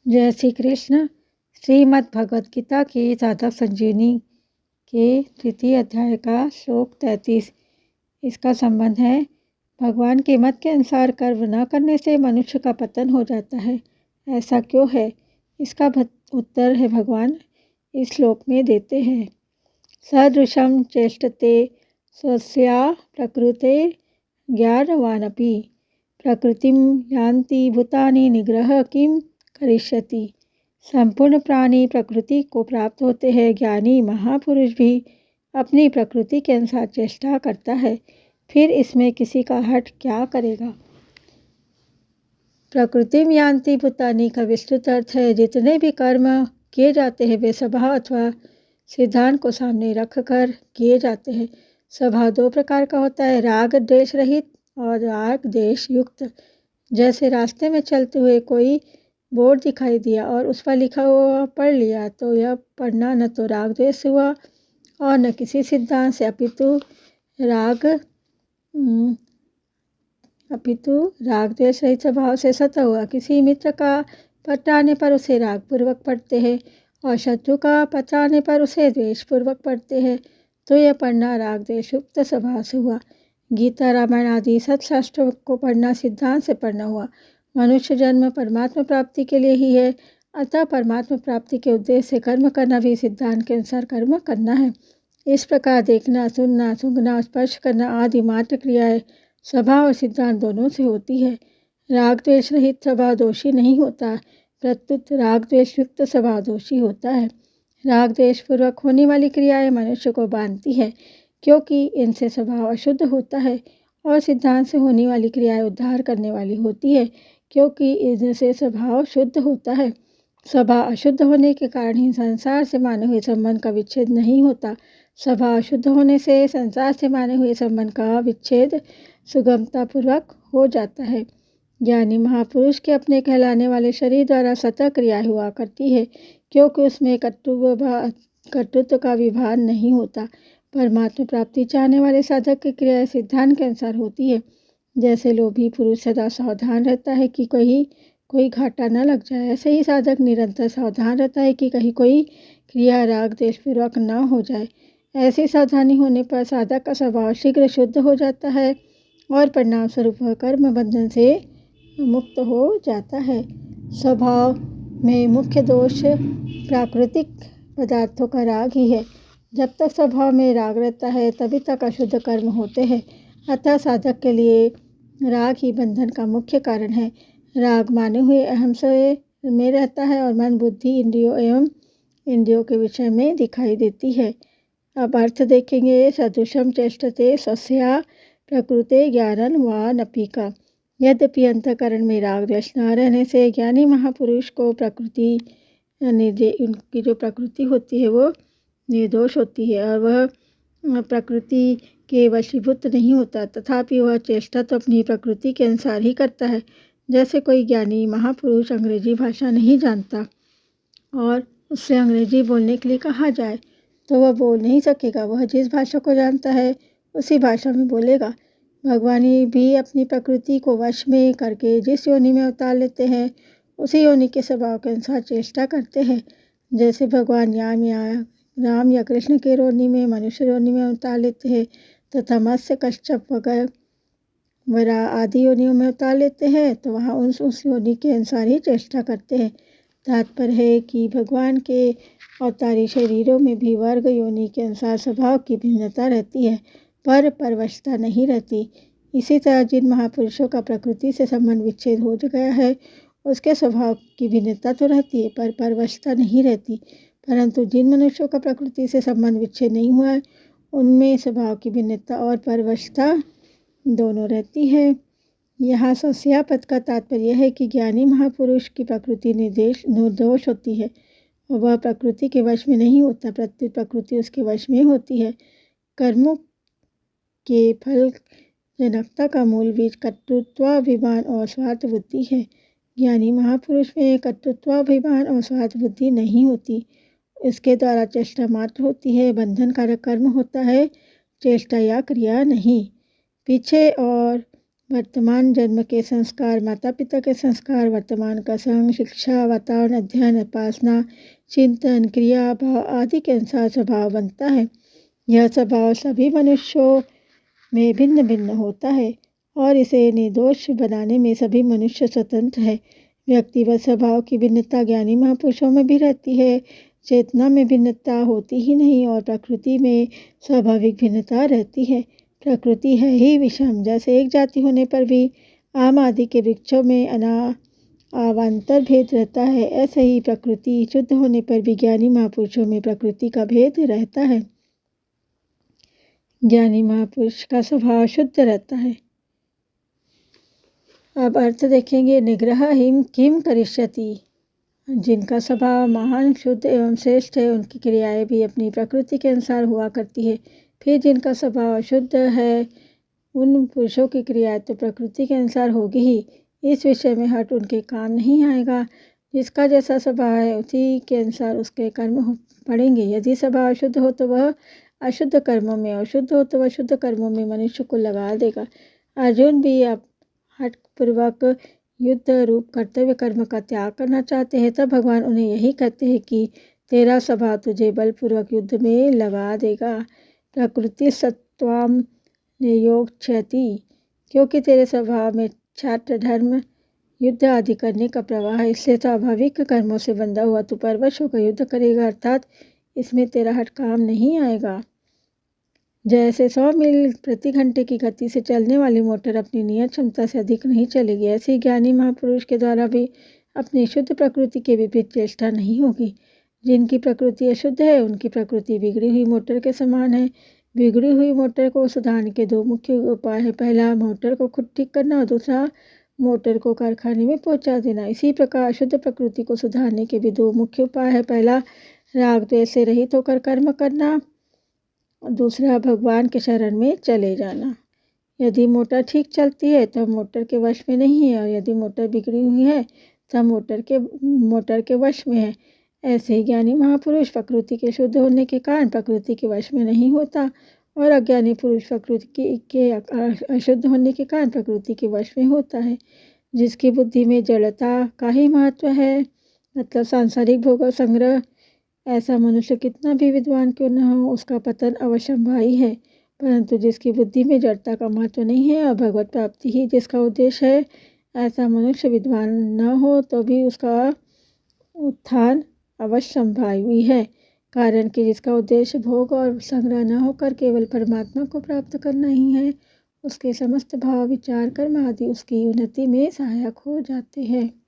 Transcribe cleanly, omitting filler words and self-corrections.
जय श्री कृष्ण। श्रीमद् भगवद गीता की साधक संजीवनी के तृतीय अध्याय का श्लोक 33। इसका संबंध है भगवान के मत के अनुसार कर्म न करने से मनुष्य का पतन हो जाता है। ऐसा क्यों है? इसका उत्तर है भगवान इस श्लोक में देते हैं। सदृशं चेष्टते स्वस्या प्रकृते ज्ञानवानपि प्रकृतिं यान्ति भूतानि निग्रह किम करिष्यति। संपूर्ण प्राणी प्रकृति को प्राप्त होते हैं। ज्ञानी महापुरुष भी अपनी प्रकृति के अनुसार चेष्टा करता है, फिर इसमें किसी का हट क्या करेगा। प्रकृति में यान्ति भूतानि का विस्तृत अर्थ है जितने भी कर्म किए जाते हैं वे स्वभाव अथवा सिद्धांत को सामने रखकर किए जाते हैं। स्वभाव दो प्रकार का होता है, राग द्वेष रहित और राग द्वेष युक्त। जैसे रास्ते में चलते हुए कोई बोर्ड दिखाई दिया और उस पर लिखा हुआ पढ़ लिया तो यह पढ़ना न तो राग द्वेष हुआ और न किसी सिद्धांत से अपितु राग द्वेष रहित स्वभाव से सता हुआ। किसी मित्र का पत्र आने पर उसे राग पूर्वक पढ़ते हैं और शत्रु का पत्र आने पर उसे द्वेष पूर्वक पढ़ते हैं तो यह पढ़ना राग द्वेष युक्त स्वभाव से हुआ। गीता रामायण आदि सत्शास्त्रों को पढ़ना सिद्धांत से पढ़ना हुआ। मनुष्य जन्म परमात्मा प्राप्ति के लिए ही है, अतः परमात्मा प्राप्ति के उद्देश्य से कर्म करना भी सिद्धांत के अनुसार कर्म करना है। इस प्रकार देखना, सुनना, सूंघना, स्पर्श करना आदि मात्र क्रियाएं स्वभाव और सिद्धांत दोनों से होती है। राग द्वेष रहित स्वभाव दोषी नहीं होता, प्रत्युत राग द्वेष युक्त स्वभाव दोषी होता है। राग द्वेष पूर्वक होने वाली क्रियाएं मनुष्य को बांधती है क्योंकि इनसे स्वभाव अशुद्ध होता है, और सिद्धांत से होने वाली क्रियाएं उद्धार करने वाली होती है क्योंकि इनसे स्वभाव शुद्ध होता है। स्वभाव अशुद्ध होने के कारण ही संसार से माने हुए संबंध का विच्छेद नहीं होता। स्वभाव शुद्ध होने से संसार से माने हुए संबंध का विच्छेद सुगमता पूर्वक हो जाता है। ज्ञानी महापुरुष के अपने कहलाने वाले शरीर द्वारा सतह क्रियाएं हुआ करती है क्योंकि उसमें कर्तृत्व का विभान नहीं होता। परमात्मा प्राप्ति चाहने वाले साधक की क्रियाएं सिद्धांत के अनुसार होती है। जैसे लोभी पुरुष सदा सावधान रहता है कि कहीं कोई घाटा न लग जाए, ऐसे ही साधक निरंतर सावधान रहता है कि कहीं कोई क्रिया राग द्वेष पूर्वक न हो जाए। ऐसी सावधानी होने पर साधक का स्वभाव शीघ्र शुद्ध हो जाता है और परिणाम स्वरूप वह कर्म बंधन से मुक्त हो जाता है। स्वभाव में मुख्य दोष प्राकृतिक पदार्थों का राग ही है। जब तक स्वभाव में राग रहता है तभी तक अशुद्ध कर्म होते हैं, अतः साधक के लिए राग ही बंधन का मुख्य कारण है। राग माने हुए अहम से में रहता है और मन बुद्धि इंद्रियों एवं इंद्रियों के विषय में दिखाई देती है। अब अर्थ देखेंगे। सदृशम चेष्टते स्वस्या प्रकृते ज्ञानन वानपि का। यद्यपि अंतःकरण में राग द्वेष न रहने से ज्ञानी महापुरुष को प्रकृति उनकी जो प्रकृति होती है वो निर्दोष होती है और वह प्रकृति के वशीभूत नहीं होता, तथापि वह चेष्टा तो अपनी प्रकृति के अनुसार ही करता है। जैसे कोई ज्ञानी महापुरुष अंग्रेजी भाषा नहीं जानता और उससे अंग्रेजी बोलने के लिए कहा जाए तो वह बोल नहीं सकेगा। वह जिस भाषा को जानता है उसी भाषा में बोलेगा। भगवान भी अपनी प्रकृति को वश में करके जिस योनि में उतार लेते हैं उसी योनि के स्वभाव के अनुसार चेष्टा करते हैं। जैसे भगवान राम या कृष्ण के योनि में मनुष्य योनि में उतार लेते हैं तथा मत्स्य कश्यप वरा आदि योनियों में उतार लेते हैं तो वहाँ उस योनि के अनुसार ही चेष्टा करते हैं। तात्पर्य है कि भगवान के अवतारी शरीरों में भी वर्ग योनि के अनुसार स्वभाव की भिन्नता रहती है पर परवशता नहीं रहती। इसी तरह जिन महापुरुषों का प्रकृति से संबंध विच्छेद हो गया है उसके स्वभाव की भिन्नता तो रहती है पर परवशता नहीं रहती, परंतु जिन मनुष्यों का प्रकृति से संबंध विच्छेद नहीं हुआ है उनमें स्वभाव की भिन्नता और परवशता दोनों रहती है। यहाँ स्वस्या पद का तात्पर्य यह है कि ज्ञानी महापुरुष की प्रकृति निर्दोष होती है और वह प्रकृति के वश में नहीं होता, प्रत्युत प्रकृति उसके वश में होती है। कर्मों के फल जनकता का मूल बीज कर्तृत्वाभिमान और स्वार्थ बुद्धि है। ज्ञानी महापुरुष में कर्तृत्वाभिमान और स्वार्थ बुद्धि नहीं होती, इसके द्वारा चेष्टा मात्र होती है। बंधन कारक कर्म होता है, चेष्टा या क्रिया नहीं। पीछे और वर्तमान जन्म के संस्कार, माता पिता के संस्कार, वर्तमान का संग, शिक्षा, वातावरण, अध्ययन, उपासना, चिंतन, क्रिया, भाव आदि के अनुसार स्वभाव बनता है। यह स्वभाव सभी मनुष्यों में भिन्न भिन्न होता है और इसे निर्दोष बनाने में सभी मनुष्य स्वतंत्र है। व्यक्तिगत स्वभाव की भिन्नता ज्ञानी महापुरुषों में भी रहती है। चेतना में भिन्नता होती ही नहीं और प्रकृति में स्वाभाविक भिन्नता रहती है। प्रकृति है ही विषम। जैसे एक जाति होने पर भी आम आदि के वृक्षों में अवान्तर भेद रहता है, ऐसे ही प्रकृति शुद्ध होने पर भी ज्ञानी महापुरुषों में प्रकृति का भेद रहता है। ज्ञानी महापुरुष का स्वभाव शुद्ध रहता है। अब अर्थ देखेंगे। निग्रह हिम किम करिष्यति। जिनका स्वभाव महान, शुद्ध एवं श्रेष्ठ है, उनकी क्रियाएं भी अपनी प्रकृति के अनुसार हुआ करती है। फिर जिनका स्वभाव अशुद्ध है, उन पुरुषों की क्रियाएं तो प्रकृति के अनुसार होगी ही। इस विषय में हट उनके काम नहीं आएगा। जिसका जैसा स्वभाव है उसी के अनुसार उसके कर्म पड़ेंगे। यदि स्वभाव अशुद्ध हो तो वह अशुद्ध कर्मों में, और शुद्ध हो तो वह शुद्ध कर्मों में मनुष्य को लगा देगा। अर्जुन भी अब हठ पूर्वक युद्ध रूप कर्तव्य कर्म का त्याग करना चाहते हैं, तब भगवान उन्हें यही कहते हैं कि तेरा स्वभाव तुझे बलपूर्वक युद्ध में लगा देगा। प्रकृति सत्वाम नियोक्ष्यति। क्योंकि तेरे स्वभाव में छात्र धर्म, युद्ध आदि करने का प्रवाह है, इसलिए स्वाभाविक कर्मों से बंधा हुआ तू परवश होकर युद्ध करेगा, अर्थात इसमें तेरा हट काम नहीं आएगा। जैसे 100 मील प्रति घंटे की गति से चलने वाली मोटर अपनी नियत क्षमता से अधिक नहीं चलेगी, ऐसे ज्ञानी महापुरुष के द्वारा भी अपनी शुद्ध प्रकृति के विपरीत चेष्टा नहीं होगी। जिनकी प्रकृति अशुद्ध है, उनकी प्रकृति बिगड़ी हुई मोटर के समान है। बिगड़ी हुई मोटर को सुधारने के दो मुख्य उपाय है। पहला, मोटर को खुद ठीक करना, और दूसरा, मोटर को कारखाने में पहुंचा देना। इसी प्रकार अशुद्ध प्रकृति को सुधारने के भी दो मुख्य उपाय है। पहला, राग द्वेष से रहित होकर कर्म करना, दूसरा, भगवान के शरण में चले जाना। यदि मोटर ठीक चलती है तब मोटर के वश में नहीं है, और यदि मोटर बिगड़ी हुई है तब मोटर के वश में है। ऐसे ही ज्ञानी महापुरुष प्रकृति के शुद्ध होने के कारण प्रकृति के वश में नहीं होता, और अज्ञानी पुरुष प्रकृति के अशुद्ध होने के कारण प्रकृति के वश में होता है। जिसकी बुद्धि में जड़ता का ही महत्व है, मतलब सांसारिक भोग संग्रह, ऐसा मनुष्य कितना भी विद्वान क्यों न हो, उसका पतन अवश्यंभावी है। परंतु जिसकी बुद्धि में जड़ता का महत्व नहीं है और भगवत प्राप्ति ही जिसका उद्देश्य है, ऐसा मनुष्य विद्वान न हो तो भी उसका उत्थान अवश्यंभावी है। कारण कि जिसका उद्देश्य भोग और संग्रह न होकर केवल परमात्मा को प्राप्त करना ही है, उसके समस्त भाव, विचार, कर्म आदि उसकी उन्नति में सहायक हो जाते हैं।